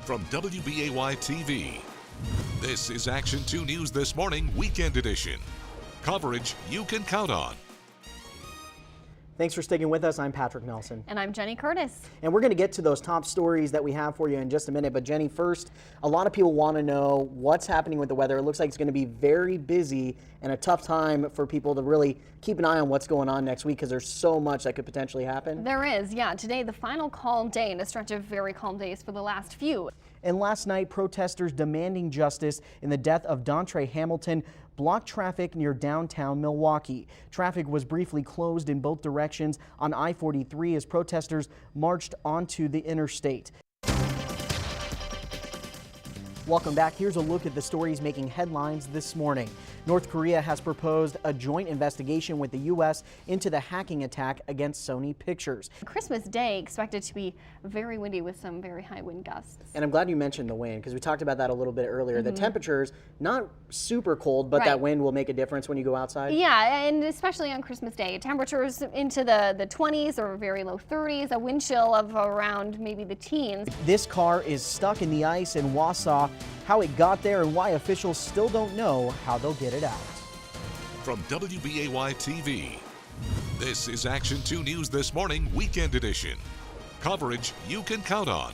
From WBAY TV, this is Action 2 News This Morning, Weekend Edition. Coverage you can count on. Thanks for sticking with us. I'm Patrick Nelson. And I'm Jenny Curtis. And we're going to get to those top stories that we have for you in just a minute. But Jenny, first, a lot of people want to know what's happening with the weather. It looks like it's going to be very busy and a tough time for people to really keep an eye on what's going on next week because there's so much that could potentially happen. There is, yeah. Today, the final calm day in a stretch of very calm days for the last few. And last night, protesters demanding justice in the death of Dontre Hamilton blocked traffic near downtown Milwaukee. Traffic was briefly closed in both directions on I-43 as protesters marched onto the interstate. Welcome back. Here's a look at the stories making headlines this morning. North Korea has proposed a joint investigation with the U.S. into the hacking attack against Sony Pictures. Christmas Day expected to be very windy with some very high wind gusts. And I'm glad you mentioned the wind because we talked about that a little bit earlier. The temperatures, not super cold, but that wind will make a difference when you go outside. Yeah, and especially on Christmas Day. Temperatures into the 20s or very low 30s, a wind chill of around maybe the teens. This car is stuck in the ice in Wausau. How it got there and why officials still don't know how they'll get it out. From WBAY TV, this is Action 2 News This Morning, Weekend Edition. Coverage you can count on.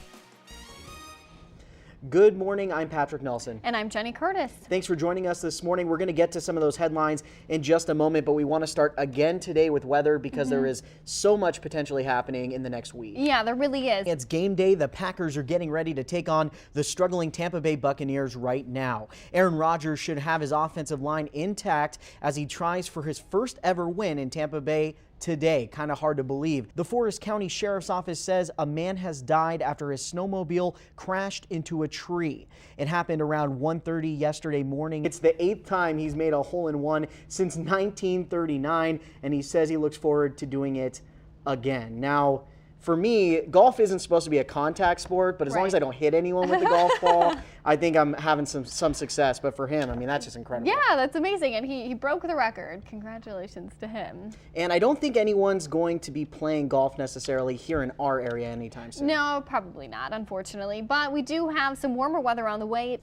Good morning, I'm Patrick Nelson. And I'm Jenny Curtis. Thanks for joining us this morning. We're going to get to some of those headlines in just a moment, but we want to start again today with weather because there is so much potentially happening in the next week. Yeah, there really is. It's game day. The Packers are getting ready to take on the struggling Tampa Bay Buccaneers right now. Aaron Rodgers should have his offensive line intact as he tries for his first ever win in Tampa Bay today. Kind of hard to believe. The Forest County Sheriff's Office says a man has died after his snowmobile crashed into a tree. It happened around 1:30 yesterday morning. It's the 8th time he's made a hole-in-one since 1939, and he says he looks forward to doing it again. Now, for me, golf isn't supposed to be a contact sport, but as long as I don't hit anyone with the golf ball, I think I'm having some success. But for him, I mean, that's just incredible. Yeah, that's amazing. And he broke the record. Congratulations to him. And I don't think anyone's going to be playing golf necessarily here in our area anytime soon. No, probably not, unfortunately. But we do have some warmer weather on the way.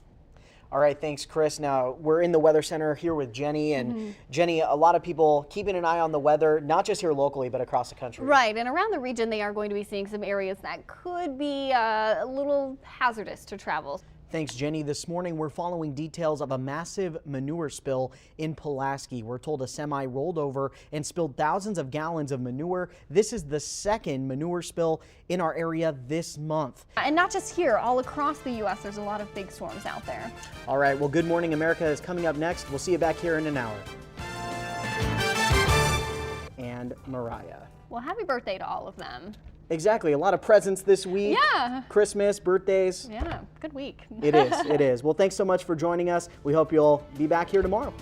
All right, thanks, Chris. Now, we're in the Weather Center here with Jenny. And Jenny, a lot of people keeping an eye on the weather, not just here locally, but across the country. Right, and around the region, they are going to be seeing some areas that could be a little hazardous to travel. Thanks, Jenny. This morning, we're following details of a massive manure spill in Pulaski. We're told a semi rolled over and spilled thousands of gallons of manure. This is the second manure spill in our area this month. And not just here, all across the U.S., there's a lot of big storms out there. All right, well, Good Morning America is coming up next. We'll see you back here in an hour. And Mariah. Well, happy birthday to all of them. Exactly. A lot of presents this week. Yeah. Christmas, birthdays. Yeah, good week. It is. It is. Well, thanks so much for joining us. We hope you'll be back here tomorrow.